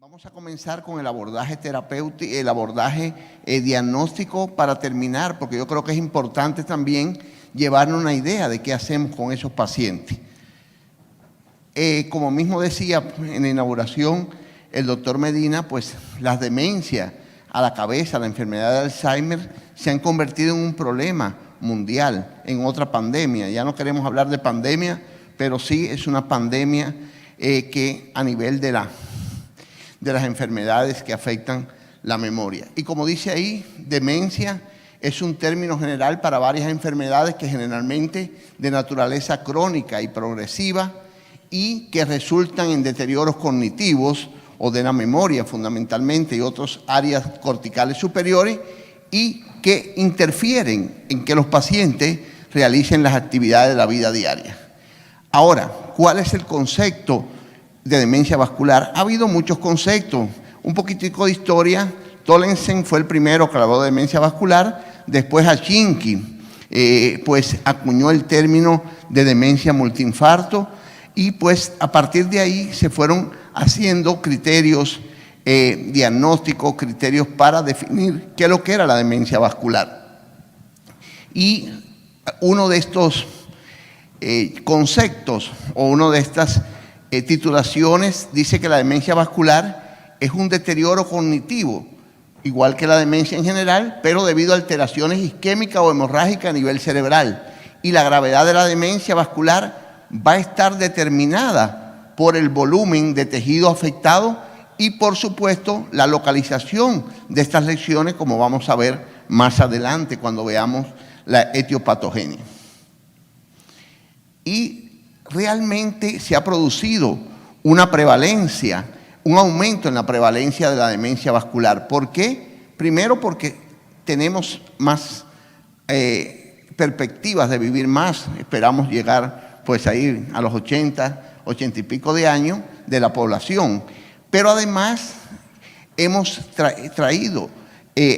Vamos a comenzar con el abordaje terapéutico, el abordaje diagnóstico para terminar, porque yo creo que es importante también llevarnos una idea de qué hacemos con esos pacientes. Como mismo decía en la inauguración el doctor Medina, pues las demencias a la cabeza, la enfermedad de Alzheimer, se han convertido en un problema mundial, en otra pandemia. Ya no queremos hablar de pandemia, pero sí es una pandemia que a nivel de las enfermedades que afectan la memoria. Y como dice ahí, demencia es un término general para varias enfermedades que generalmente de naturaleza crónica y progresiva y que resultan en deterioros cognitivos o de la memoria fundamentalmente y otras áreas corticales superiores y que interfieren en que los pacientes realicen las actividades de la vida diaria. Ahora, ¿cuál es el concepto de demencia vascular? Ha habido muchos conceptos, un poquitico de historia. Tollensen fue el primero que habló de demencia vascular, después Hachinki pues acuñó el término de demencia multiinfarto y pues a partir de ahí se fueron haciendo criterios diagnósticos, criterios para definir qué es lo que era la demencia vascular. Y uno de estos conceptos o uno de estas titulaciones dice que la demencia vascular es un deterioro cognitivo, igual que la demencia en general, pero debido a alteraciones isquémicas o hemorrágicas a nivel cerebral. Y la gravedad de la demencia vascular va a estar determinada por el volumen de tejido afectado y, por supuesto, la localización de estas lesiones, como vamos a ver más adelante cuando veamos la etiopatogenia. Y realmente se ha producido una prevalencia, un aumento en la prevalencia de la demencia vascular. ¿Por qué? Primero porque tenemos más perspectivas de vivir más. Esperamos llegar pues a ir a los 80 y pico de años de la población. Pero además hemos traído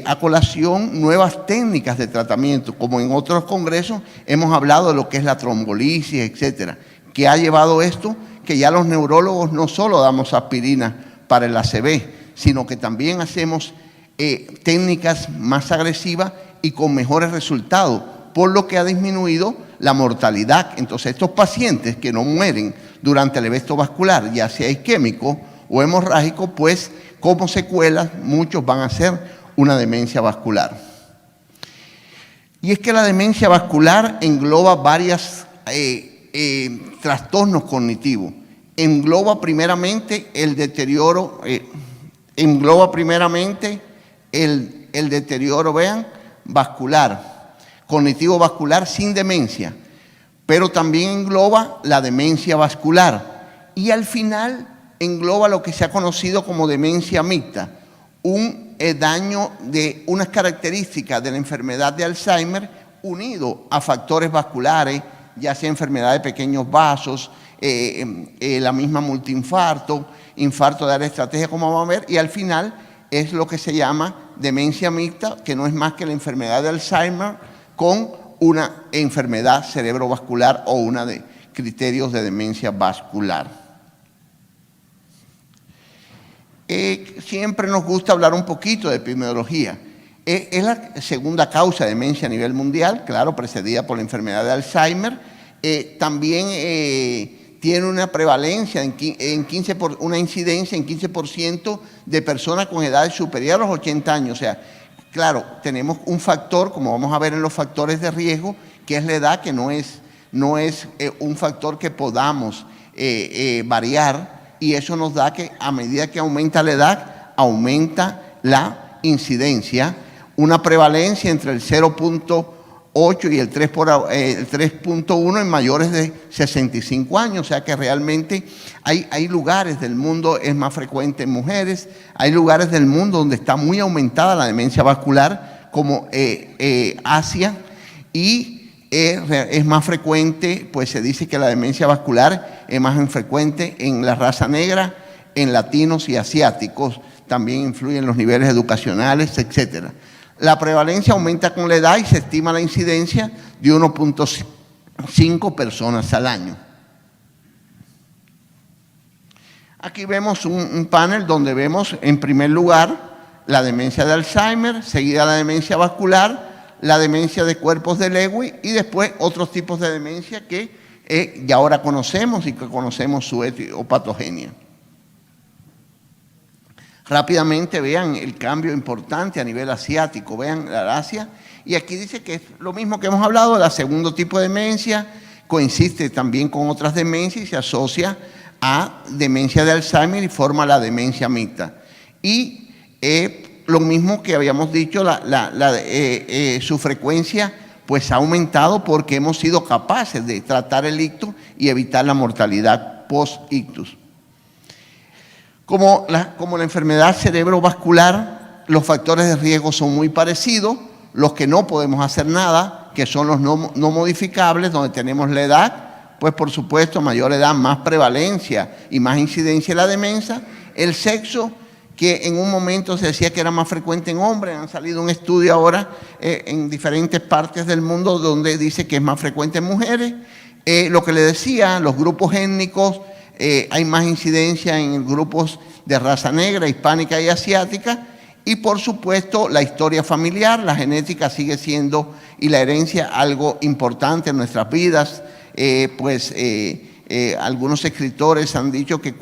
a colación nuevas técnicas de tratamiento, como en otros congresos hemos hablado de lo que es la trombolisis, etcétera, que ha llevado esto, que ya los neurólogos no solo damos aspirina para el ACV, sino que también hacemos técnicas más agresivas y con mejores resultados, por lo que ha disminuido la mortalidad. Entonces, estos pacientes que no mueren durante el evento vascular, ya sea isquémico o hemorrágico, pues como secuelas, muchos van a ser una demencia vascular. Y es que la demencia vascular engloba varias trastornos cognitivos. Engloba primeramente el deterioro, vean, vascular, cognitivo vascular sin demencia, pero también engloba la demencia vascular y al final engloba lo que se ha conocido como demencia mixta, un daño de unas características de la enfermedad de Alzheimer unido a factores vasculares, ya sea enfermedad de pequeños vasos, la misma multiinfarto, infarto de área estratégica, como vamos a ver, y al final es lo que se llama demencia mixta, que no es más que la enfermedad de Alzheimer con una enfermedad cerebrovascular o una de criterios de demencia vascular. Siempre nos gusta hablar un poquito de epidemiología. Es la segunda causa de demencia a nivel mundial, claro, precedida por la enfermedad de Alzheimer. También tiene una prevalencia, una incidencia en 15% de personas con edades superiores a los 80 años. O sea, claro, tenemos un factor, como vamos a ver en los factores de riesgo, que es la edad, que no es un factor que podamos variar, y eso nos da que a medida que aumenta la edad, aumenta la incidencia, una prevalencia entre el 0.8 y el 3.1 en mayores de 65 años, o sea que realmente hay lugares del mundo, es más frecuente en mujeres, hay lugares del mundo donde está muy aumentada la demencia vascular, como Asia, y es más frecuente, pues se dice que la demencia vascular es más frecuente en la raza negra, en latinos y asiáticos, también influyen los niveles educacionales, etcétera. La prevalencia aumenta con la edad y se estima la incidencia de 1.5 personas al año. Aquí vemos un panel donde vemos en primer lugar la demencia de Alzheimer, seguida la demencia vascular, la demencia de cuerpos de Lewy y después otros tipos de demencia que ya ahora conocemos y que conocemos su etiopatogenia. Rápidamente vean el cambio importante a nivel asiático, vean la Asia, y aquí dice que es lo mismo que hemos hablado, el segundo tipo de demencia, coincide también con otras demencias y se asocia a demencia de Alzheimer y forma la demencia mixta. Y lo mismo que habíamos dicho, su frecuencia pues ha aumentado porque hemos sido capaces de tratar el ictus y evitar la mortalidad post-ictus. Como la enfermedad cerebrovascular, los factores de riesgo son muy parecidos, los que no podemos hacer nada, que son los no modificables, donde tenemos la edad, pues por supuesto, mayor edad, más prevalencia y más incidencia de la demencia, el sexo, que en un momento se decía que era más frecuente en hombres, han salido un estudio ahora en diferentes partes del mundo donde dice que es más frecuente en mujeres. Lo que le decía, los grupos étnicos, hay más incidencia en grupos de raza negra, hispánica y asiática, y por supuesto la historia familiar, la genética sigue siendo, y la herencia, algo importante en nuestras vidas. Algunos escritores han dicho que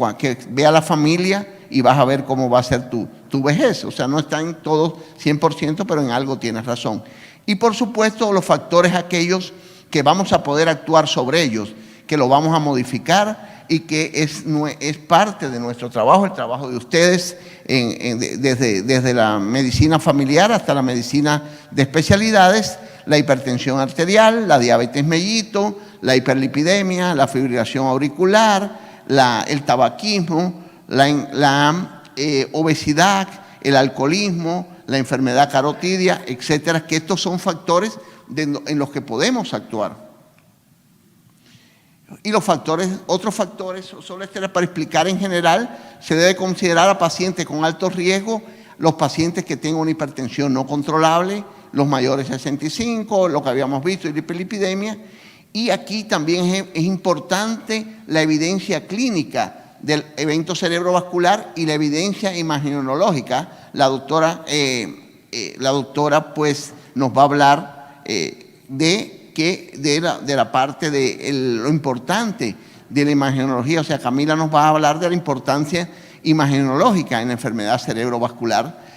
vea la familia y vas a ver cómo va a ser tu vejez. O sea, no está en todo 100%, pero en algo tienes razón. Y por supuesto los factores aquellos que vamos a poder actuar sobre ellos, que lo vamos a modificar y que es parte de nuestro trabajo, el trabajo de ustedes, desde la medicina familiar hasta la medicina de especialidades, la hipertensión arterial, la diabetes mellito, la hiperlipidemia, la fibrilación auricular, el tabaquismo, la obesidad, el alcoholismo, la enfermedad carotidia, etcétera, que estos son factores en los que podemos actuar. Y otros factores, solo este era para explicar en general, se debe considerar a pacientes con alto riesgo, los pacientes que tengan una hipertensión no controlable, los mayores de 65, lo que habíamos visto, y la hiperlipidemia. Y aquí también es importante la evidencia clínica del evento cerebrovascular y la evidencia imagenológica. La doctora pues nos va a hablar de la parte de lo importante de la imagenología. O sea, Camila nos va a hablar de la importancia imagenológica en la enfermedad cerebrovascular.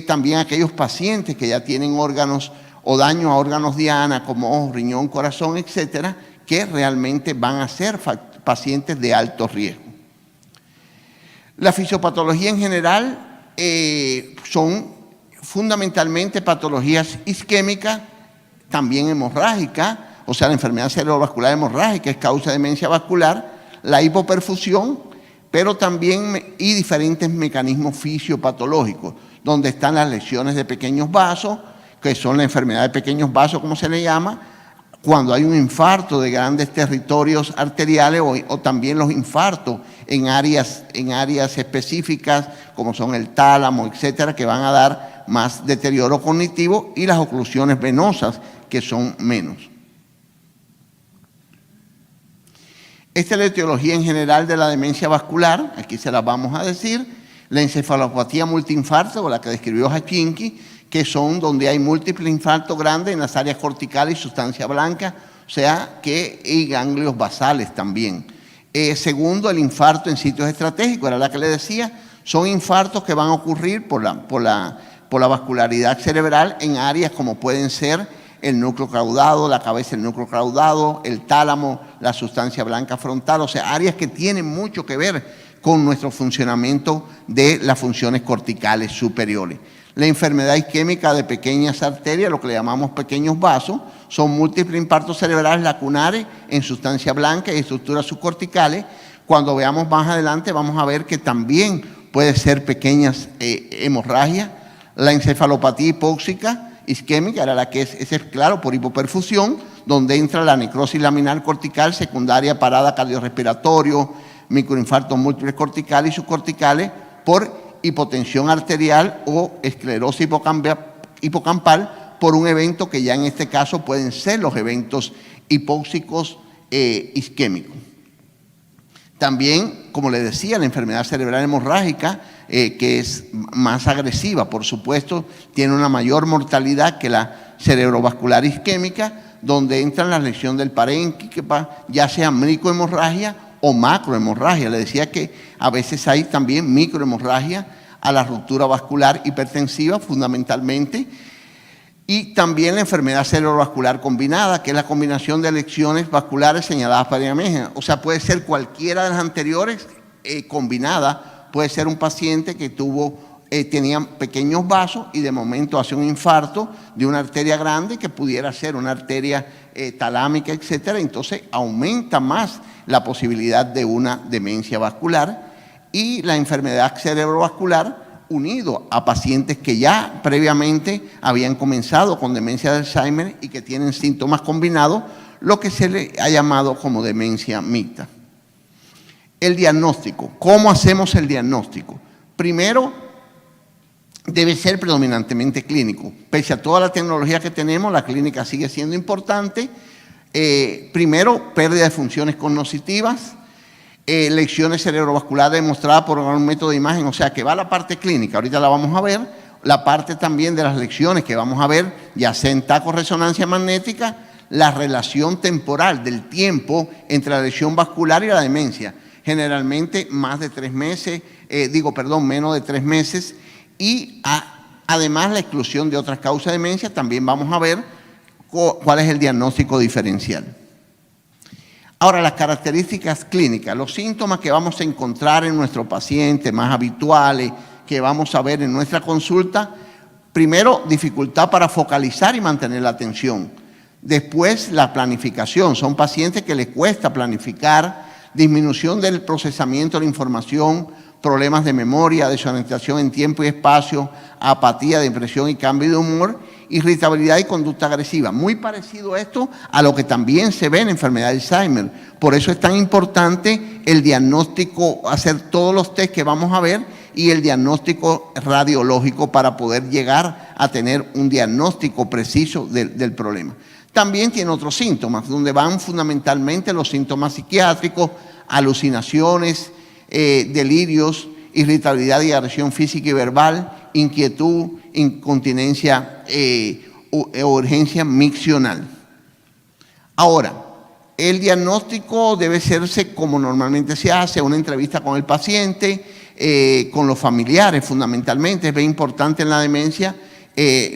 También aquellos pacientes que ya tienen órganos o daño a órganos diana como ojo, riñón, corazón, etcétera, que realmente van a ser pacientes de alto riesgo. La fisiopatología en general son fundamentalmente patologías isquémicas, también hemorrágicas, o sea, la enfermedad cerebrovascular hemorrágica es causa de demencia vascular, la hipoperfusión, pero también y diferentes mecanismos fisiopatológicos, donde están las lesiones de pequeños vasos, que son la enfermedad de pequeños vasos, como se le llama, cuando hay un infarto de grandes territorios arteriales o también los infartos en áreas específicas, como son el tálamo, etcétera, que van a dar más deterioro cognitivo, y las oclusiones venosas, que son menos. Esta es la etiología en general de la demencia vascular, aquí se la vamos a decir. La encefalopatía multiinfarto, o la que describió Hachinki, que son donde hay múltiples infartos grandes en las áreas corticales y sustancia blanca, o sea, y ganglios basales también. Segundo, el infarto en sitios estratégicos, era la que le decía, son infartos que van a ocurrir por la vascularidad cerebral en áreas como pueden ser el núcleo caudado, la cabeza del núcleo caudado, el tálamo, la sustancia blanca frontal, o sea, áreas que tienen mucho que ver con nuestro funcionamiento de las funciones corticales superiores. La enfermedad isquémica de pequeñas arterias, lo que le llamamos pequeños vasos, son múltiples infartos cerebrales lacunares en sustancia blanca y estructuras subcorticales. Cuando veamos más adelante vamos a ver que también puede ser pequeñas hemorragias. La encefalopatía hipóxica isquémica era la que es claro, por hipoperfusión, donde entra la necrosis laminar cortical secundaria parada cardiorrespiratorio, microinfartos múltiples corticales y subcorticales por hipotensión arterial o esclerosis hipocampal por un evento que ya en este caso pueden ser los eventos hipóxicos isquémicos. También, como les decía, la enfermedad cerebral hemorrágica, que es más agresiva, por supuesto, tiene una mayor mortalidad que la cerebrovascular isquémica, donde entran las lesiones del parénquima, ya sea microhemorragia o macrohemorragia. Le decía que a veces hay también microhemorragia a la ruptura vascular hipertensiva, fundamentalmente, y también la enfermedad cerebrovascular combinada, que es la combinación de lesiones vasculares señaladas previamente. O sea, puede ser cualquiera de las anteriores combinada. Puede ser un paciente que tenía pequeños vasos y de momento hace un infarto de una arteria grande que pudiera ser una arteria talámica, etcétera. Entonces aumenta más la posibilidad de una demencia vascular. Y la enfermedad cerebrovascular unido a pacientes que ya previamente habían comenzado con demencia de Alzheimer y que tienen síntomas combinados, lo que se le ha llamado como demencia mixta. El diagnóstico. ¿Cómo hacemos el diagnóstico? Primero, debe ser predominantemente clínico. Pese a toda la tecnología que tenemos, la clínica sigue siendo importante. Primero, pérdida de funciones cognitivas, lesiones cerebrovasculares demostradas por un método de imagen, o sea que va la parte clínica, ahorita la vamos a ver, la parte también de las lesiones que vamos a ver, ya sea en taco-resonancia magnética, la relación temporal del tiempo entre la lesión vascular y la demencia, generalmente menos de 3 meses, y además la exclusión de otras causas de demencia. También vamos a ver cuál es el diagnóstico diferencial. Ahora, las características clínicas, los síntomas que vamos a encontrar en nuestro paciente más habituales, que vamos a ver en nuestra consulta. Primero, dificultad para focalizar y mantener la atención. Después, la planificación. Son pacientes que les cuesta planificar, disminución del procesamiento de la información, problemas de memoria, desorientación en tiempo y espacio, apatía, depresión y cambio de humor, irritabilidad y conducta agresiva. Muy parecido a esto a lo que también se ve en enfermedad de Alzheimer. Por eso es tan importante el diagnóstico, hacer todos los test que vamos a ver y el diagnóstico radiológico para poder llegar a tener un diagnóstico preciso del problema. También tiene otros síntomas, donde van fundamentalmente los síntomas psiquiátricos, alucinaciones, delirios, irritabilidad y agresión física y verbal, inquietud, incontinencia o urgencia miccional. Ahora, el diagnóstico debe hacerse como normalmente se hace, una entrevista con el paciente, con los familiares fundamentalmente. Es bien importante en la demencia,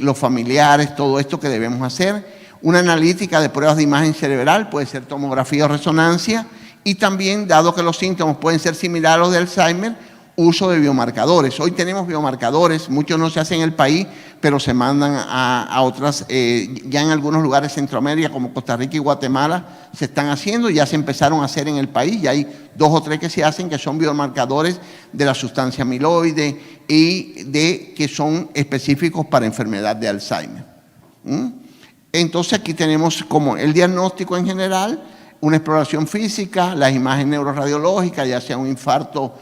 los familiares, todo esto que debemos hacer. Una analítica de pruebas de imagen cerebral, puede ser tomografía o resonancia, y también, dado que los síntomas pueden ser similares a los de Alzheimer, uso de biomarcadores. Hoy tenemos biomarcadores, muchos no se hacen en el país, pero se mandan a otras, ya en algunos lugares de Centroamérica, como Costa Rica y Guatemala, se están haciendo, ya se empezaron a hacer en el país, ya hay 2 o 3 que se hacen, que son biomarcadores de la sustancia amiloide y que son específicos para enfermedad de Alzheimer. Entonces aquí tenemos como el diagnóstico en general, una exploración física, las imágenes neuroradiológicas, ya sea un infarto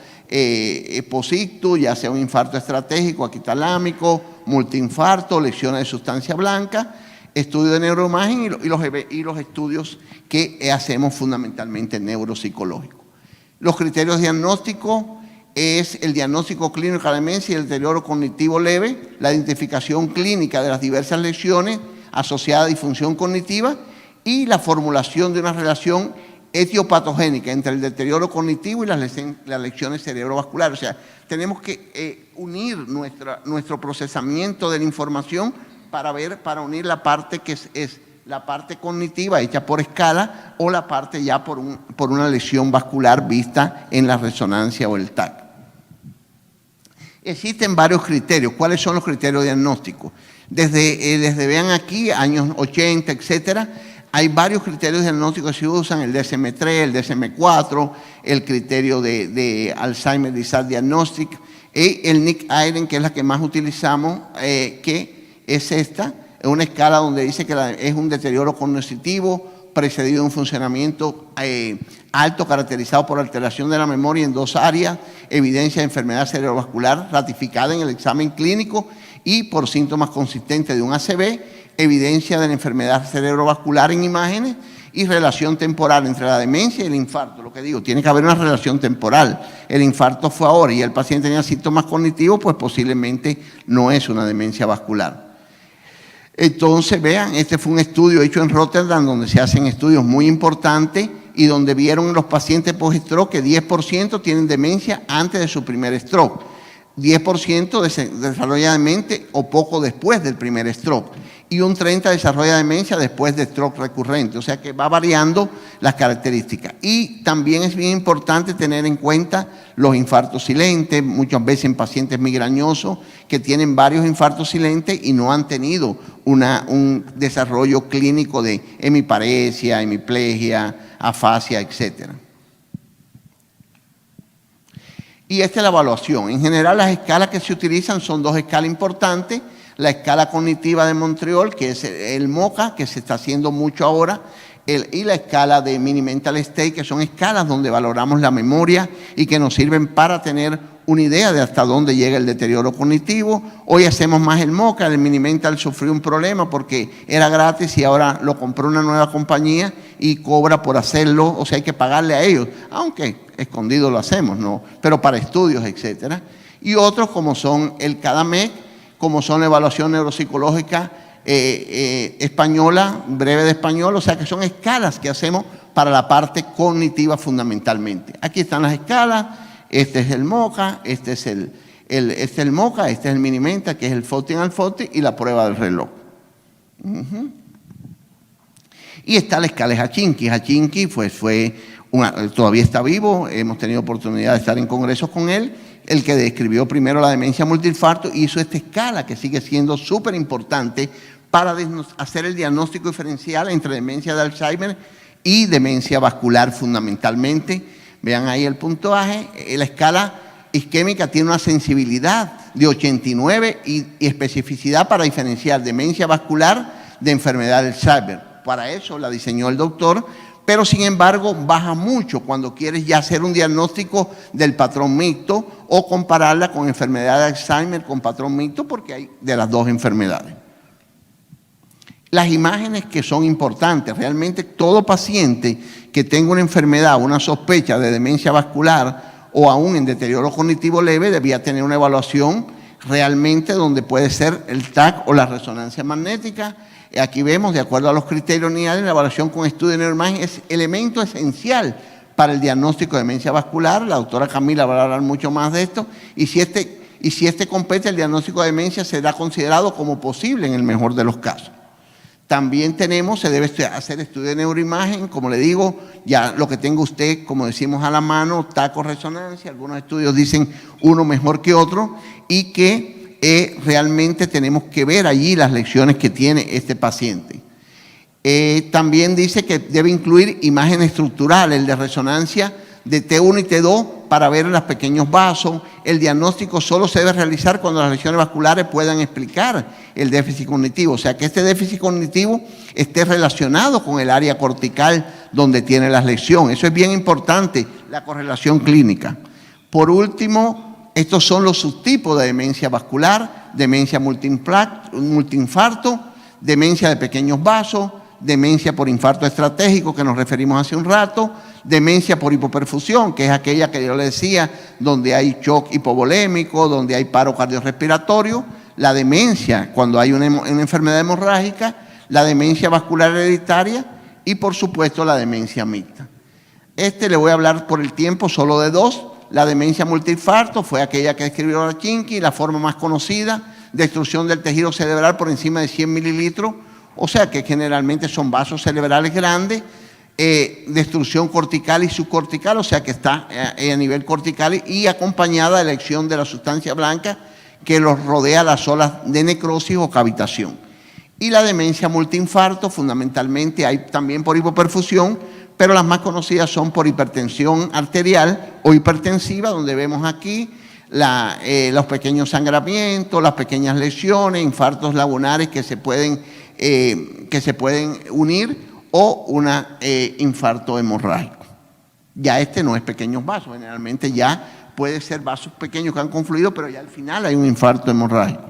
posictus, ya sea un infarto estratégico, aquitalámico, multiinfarto, lesiones de sustancia blanca, estudio de neuroimagen y los estudios que hacemos fundamentalmente neuropsicológicos. Los criterios diagnósticos es el diagnóstico clínico de la demencia y el deterioro cognitivo leve, la identificación clínica de las diversas lesiones asociadas a disfunción cognitiva y la formulación de una relación etiopatogénica entre el deterioro cognitivo y las lesiones cerebrovasculares. O sea, tenemos que unir nuestro procesamiento de la información para unir la parte que es la parte cognitiva hecha por escala o la parte ya por una lesión vascular vista en la resonancia o el TAC. Existen varios criterios. ¿Cuáles son los criterios diagnósticos? Desde vean aquí, años 80, etcétera, hay varios criterios diagnósticos que se usan, el DSM-3, el DSM-4, el criterio de Alzheimer Disease Diagnostic, y el NIC-AIREN, que es la que más utilizamos, que es esta, es una escala donde dice que es un deterioro cognitivo precedido de un funcionamiento alto caracterizado por alteración de la memoria en 2 áreas, evidencia de enfermedad cerebrovascular ratificada en el examen clínico y por síntomas consistentes de un ACV, evidencia de la enfermedad cerebrovascular en imágenes y relación temporal entre la demencia y el infarto. Lo que digo, tiene que haber una relación temporal. El infarto fue ahora y el paciente tenía síntomas cognitivos, pues posiblemente no es una demencia vascular. Entonces, vean, este fue un estudio hecho en Rotterdam, donde se hacen estudios muy importantes y donde vieron los pacientes post-stroke que 10% tienen demencia antes de su primer stroke. 10% desarrolla demencia o poco después del primer stroke. Y un 30% desarrolla demencia después de stroke recurrente. O sea que va variando las características. Y también es bien importante tener en cuenta los infartos silentes, muchas veces en pacientes migrañosos que tienen varios infartos silentes y no han tenido un desarrollo clínico de hemiparesia, hemiplegia, afasia, etc. Y esta es la evaluación. En general, las escalas que se utilizan son dos escalas importantes. La escala cognitiva de Montreal, que es el MoCA, que se está haciendo mucho ahora, y la escala de Mini Mental State, que son escalas donde valoramos la memoria y que nos sirven para tener una idea de hasta dónde llega el deterioro cognitivo. Hoy hacemos más el MoCA. El Mini Mental sufrió un problema porque era gratis y ahora lo compró una nueva compañía y cobra por hacerlo, o sea, hay que pagarle a ellos, aunque escondido lo hacemos, ¿no? Pero para estudios, etcétera. Y otros como son el CADAMEC, como son la evaluación neuropsicológica española, breve de español, o sea que son escalas que hacemos para la parte cognitiva fundamentalmente. Aquí están las escalas, este es el MoCA, este es el MoCA, este es el Mini Mental, que es el 40 al 40 y la prueba del reloj. Y está la escala de Hachinki. Hachinki pues todavía está vivo, hemos tenido oportunidad de estar en congresos con él, el que describió primero la demencia multiinfarto, hizo esta escala que sigue siendo súper importante para hacer el diagnóstico diferencial entre demencia de Alzheimer y demencia vascular fundamentalmente. Vean ahí el puntaje. La escala isquémica tiene una sensibilidad de 89 y especificidad para diferenciar demencia vascular de enfermedad de Alzheimer. Para eso la diseñó el doctor, pero sin embargo baja mucho cuando quieres ya hacer un diagnóstico del patrón mixto o compararla con enfermedad de Alzheimer con patrón mixto, porque hay de las dos enfermedades. Las imágenes que son importantes, realmente todo paciente que tenga una enfermedad, una sospecha de demencia vascular o aún en deterioro cognitivo leve, debía tener una evaluación realmente donde puede ser el TAC o la resonancia magnética. Aquí vemos, de acuerdo a los criterios NIAL, la evaluación con estudio de neuroimagen es elemento esencial para el diagnóstico de demencia vascular. La doctora Camila va a hablar mucho más de esto. Y si este compete, el diagnóstico de demencia será considerado como posible en el mejor de los casos. También se debe hacer estudio de neuroimagen, como le digo, ya lo que tenga usted, como decimos, a la mano, TAC o resonancia. Algunos estudios dicen uno mejor que otro y que realmente tenemos que ver allí las lecciones que tiene este paciente. También dice que debe incluir imagen estructural, el de resonancia de T1 y T2 para ver los pequeños vasos. El diagnóstico solo se debe realizar cuando las lesiones vasculares puedan explicar el déficit cognitivo, o sea que este déficit cognitivo esté relacionado con el área cortical donde tiene la lesión. Eso es bien importante, la correlación clínica. Por último, estos son los subtipos de demencia vascular: demencia multiinfarto, demencia de pequeños vasos, demencia por infarto estratégico, que nos referimos hace un rato, demencia por hipoperfusión, que es aquella que yo le decía, donde hay shock hipovolémico, donde hay paro cardiorrespiratorio, la demencia cuando hay una enfermedad hemorrágica, la demencia vascular hereditaria y, por supuesto, la demencia mixta. Le voy a hablar por el tiempo solo de dos. La demencia multiinfarto fue aquella que describió Hachinki, la forma más conocida, destrucción del tejido cerebral por encima de 100 mililitros, o sea que generalmente son vasos cerebrales grandes, destrucción cortical y subcortical, o sea que está a nivel cortical y acompañada de la elección de la sustancia blanca que los rodea las zonas de necrosis o cavitación. Y la demencia multiinfarto fundamentalmente hay también por hipoperfusión, pero las más conocidas son por hipertensión arterial o hipertensiva, donde vemos aquí los pequeños sangramientos, las pequeñas lesiones, infartos lagunares que se pueden unir o un infarto hemorrágico. Ya no es pequeños vasos, generalmente ya puede ser vasos pequeños que han confluido, pero ya al final hay un infarto hemorrágico.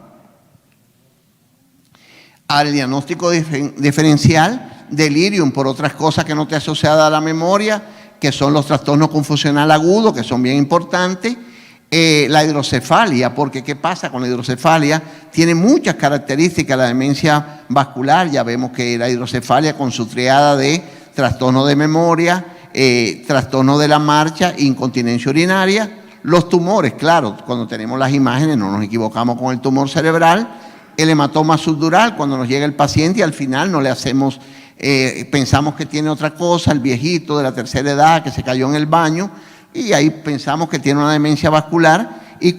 Al diagnóstico diferencial delirium por otras cosas que no te asociadas a la memoria, que son los trastornos confusional agudos, que son bien importantes. La hidrocefalia, porque ¿qué pasa con la hidrocefalia? Tiene muchas características la demencia vascular. Ya vemos que la hidrocefalia con su triada de trastorno de memoria, trastorno de la marcha, incontinencia urinaria. Los tumores, claro, cuando tenemos las imágenes no nos equivocamos con el tumor cerebral. El hematoma subdural, cuando nos llega el paciente y al final no le hacemos, pensamos que tiene otra cosa, el viejito de la tercera edad que se cayó en el baño, y ahí pensamos que tiene una demencia vascular, y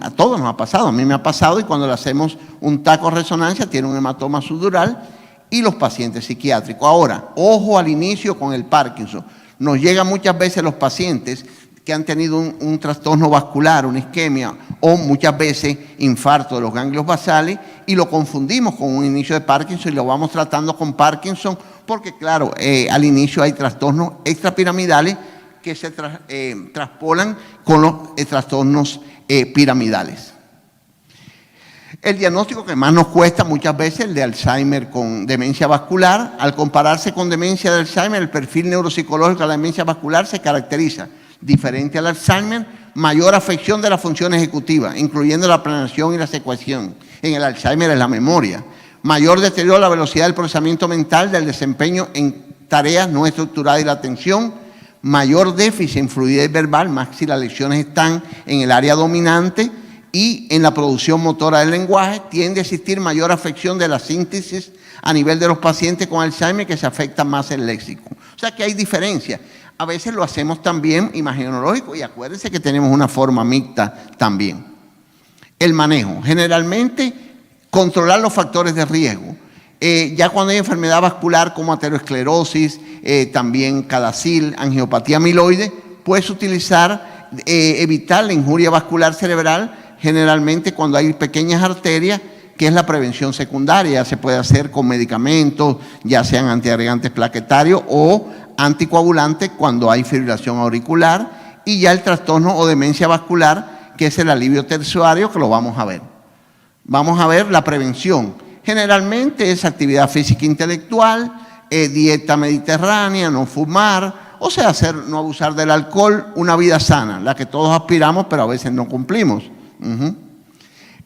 a todos nos ha pasado, a mí me ha pasado, y cuando le hacemos un taco resonancia tiene un hematoma subdural, y los pacientes psiquiátricos. Ahora, ojo al inicio con el Parkinson. Nos llegan muchas veces los pacientes que han tenido un trastorno vascular, una isquemia, o muchas veces infarto de los ganglios basales, y lo confundimos con un inicio de Parkinson y lo vamos tratando con Parkinson, porque claro, al inicio hay trastornos extrapiramidales que se traspolan con los trastornos piramidales. El diagnóstico que más nos cuesta muchas veces, el de Alzheimer con demencia vascular. Al compararse con demencia de Alzheimer, el perfil neuropsicológico de la demencia vascular se caracteriza diferente al Alzheimer, mayor afección de la función ejecutiva, incluyendo la planeación y la secuenciación. En el Alzheimer es la memoria. Mayor deterioro de la velocidad del procesamiento mental, del desempeño en tareas no estructuradas y la atención. Mayor déficit en fluidez verbal, más si las lecciones están en el área dominante, y en la producción motora del lenguaje. Tiende a existir mayor afección de la síntesis a nivel de los pacientes con Alzheimer, que se afecta más el léxico. O sea que hay diferencias. A veces lo hacemos también imagenológico, y acuérdense que tenemos una forma mixta también. El manejo, generalmente controlar los factores de riesgo. Ya cuando hay enfermedad vascular como aterosclerosis, también CADASIL, angiopatía amiloide, puedes utilizar, evitar la injuria vascular cerebral, generalmente cuando hay pequeñas arterias, que es la prevención secundaria. Ya se puede hacer con medicamentos, ya sean antiagregantes plaquetarios o anticoagulantes cuando hay fibrilación auricular, y ya el trastorno o demencia vascular, que es el alivio terciario, que lo vamos a ver. Vamos a ver la prevención. Generalmente es actividad física e intelectual, dieta mediterránea, no fumar, o sea, no abusar del alcohol, una vida sana, la que todos aspiramos, pero a veces no cumplimos.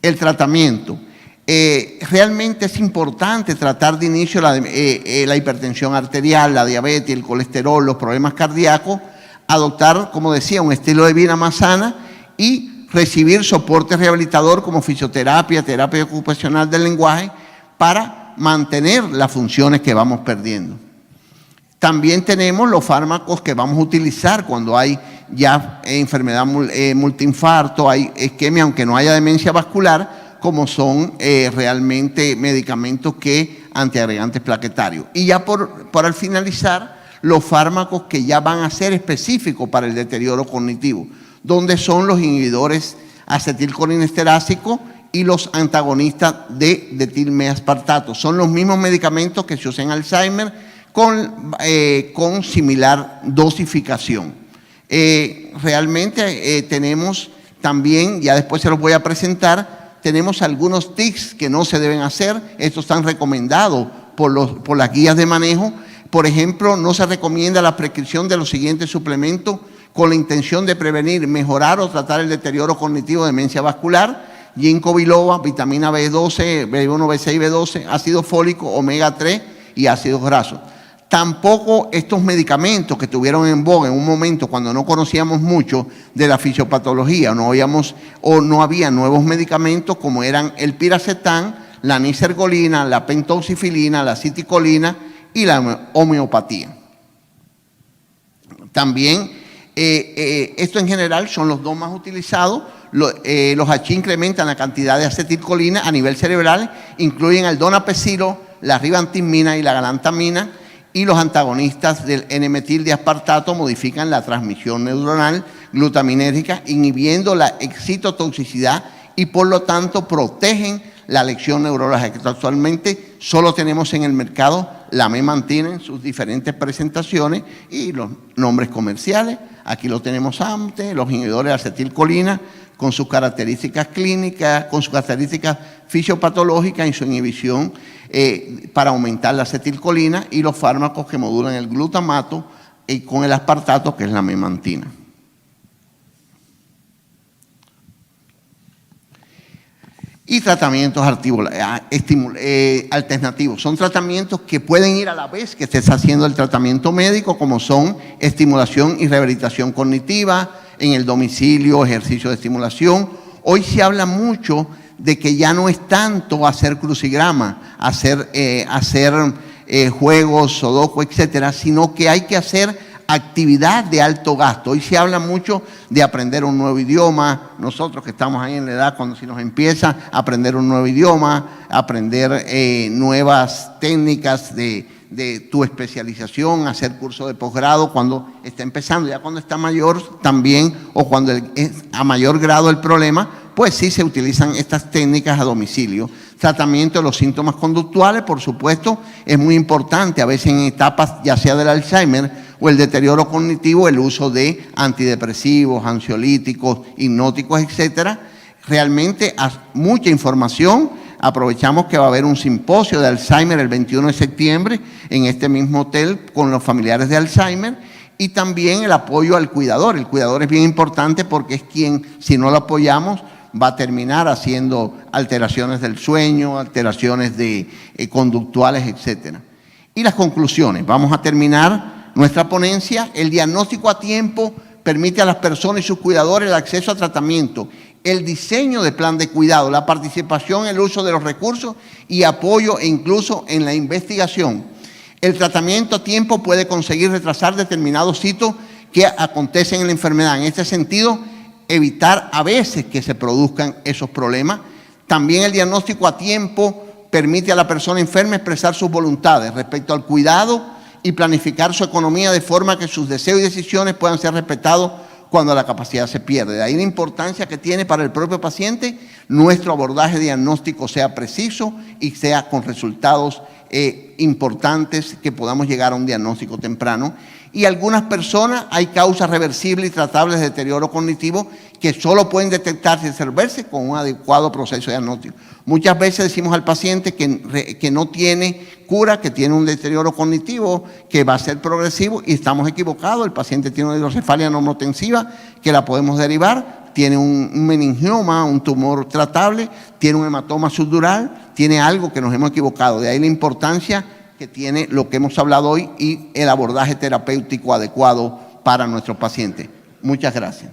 El tratamiento. Realmente es importante tratar de inicio la hipertensión arterial, la diabetes, el colesterol, los problemas cardíacos, adoptar, como decía, un estilo de vida más sana y recibir soporte rehabilitador como fisioterapia, terapia ocupacional del lenguaje, para mantener las funciones que vamos perdiendo. También tenemos los fármacos que vamos a utilizar cuando hay ya enfermedad multiinfarto, hay isquemia, aunque no haya demencia vascular, como son realmente medicamentos antiagregantes plaquetarios. Y ya al finalizar, los fármacos que ya van a ser específicos para el deterioro cognitivo, donde son los inhibidores acetilcolinesterásicos y los antagonistas de etilmeaspartato. Son los mismos medicamentos que se usan en Alzheimer con similar dosificación. Realmente tenemos también, ya después se los voy a presentar, tenemos algunos tics que no se deben hacer. Estos están recomendados por las guías de manejo. Por ejemplo, no se recomienda la prescripción de los siguientes suplementos con la intención de prevenir, mejorar o tratar el deterioro cognitivo de demencia vascular: ginkgo biloba, vitamina B12, B1, B6, B12, ácido fólico, omega 3 y ácidos grasos. Tampoco estos medicamentos que tuvieron en boga en un momento cuando no conocíamos mucho de la fisiopatología, no había nuevos medicamentos como eran el piracetam, la nisergolina, la pentoxifilina, la citicolina y la homeopatía. También, esto en general son los dos más utilizados. Los H incrementan la cantidad de acetilcolina a nivel cerebral, incluyen el donapecilo, la ribancimina y la galantamina, y los antagonistas del N-metildiaspartato modifican la transmisión neuronal glutaminérgica, inhibiendo la excitotoxicidad y por lo tanto protegen la lección neurológica. Actualmente solo tenemos en el mercado la memantina en sus diferentes presentaciones y los nombres comerciales. Aquí lo tenemos antes, los inhibidores de acetilcolina con sus características clínicas, con sus características fisiopatológicas y su inhibición para aumentar la acetilcolina, y los fármacos que modulan el glutamato y con el aspartato, que es la memantina. Y tratamientos alternativos. Son tratamientos que pueden ir a la vez que se está haciendo el tratamiento médico, como son estimulación y rehabilitación cognitiva, en el domicilio, ejercicio de estimulación. Hoy se habla mucho de que ya no es tanto hacer crucigrama, hacer juegos, sudoku, etcétera, sino que hay que hacer actividad de alto gasto. Hoy se habla mucho de aprender un nuevo idioma. Nosotros que estamos ahí en la edad cuando se nos empieza a aprender un nuevo idioma, aprender nuevas técnicas de tu especialización, hacer curso de posgrado cuando está empezando. Ya cuando está mayor también, o cuando es a mayor grado el problema, pues sí se utilizan estas técnicas a domicilio. Tratamiento de los síntomas conductuales, por supuesto, es muy importante. A veces en etapas ya sea del Alzheimer o el deterioro cognitivo, el uso de antidepresivos, ansiolíticos, hipnóticos, etcétera. Realmente mucha información. Aprovechamos que va a haber un simposio de Alzheimer el 21 de septiembre en este mismo hotel con los familiares de Alzheimer, y también el apoyo al cuidador. El cuidador es bien importante porque es quien, si no lo apoyamos, va a terminar haciendo alteraciones del sueño, alteraciones conductuales, etcétera. Y las conclusiones. Vamos a terminar nuestra ponencia. El diagnóstico a tiempo permite a las personas y sus cuidadores el acceso a tratamiento, el diseño de plan de cuidado, la participación en el uso de los recursos y apoyo incluso en la investigación. El tratamiento a tiempo puede conseguir retrasar determinados hitos que acontecen en la enfermedad. En este sentido, evitar a veces que se produzcan esos problemas. También el diagnóstico a tiempo permite a la persona enferma expresar sus voluntades respecto al cuidado y planificar su economía de forma que sus deseos y decisiones puedan ser respetados cuando la capacidad se pierde. De ahí la importancia que tiene para el propio paciente nuestro abordaje diagnóstico sea preciso y sea con resultados importantes, que podamos llegar a un diagnóstico temprano. Y algunas personas hay causas reversibles y tratables de deterioro cognitivo que solo pueden detectarse y resolverse con un adecuado proceso diagnóstico. Muchas veces decimos al paciente que no tiene cura, que tiene un deterioro cognitivo, que va a ser progresivo, y estamos equivocados. El paciente tiene una hidrocefalia normotensiva que la podemos derivar, tiene un meningioma, un tumor tratable, tiene un hematoma subdural, tiene algo que nos hemos equivocado. De ahí la importancia que tiene lo que hemos hablado hoy y el abordaje terapéutico adecuado para nuestros pacientes. Muchas gracias.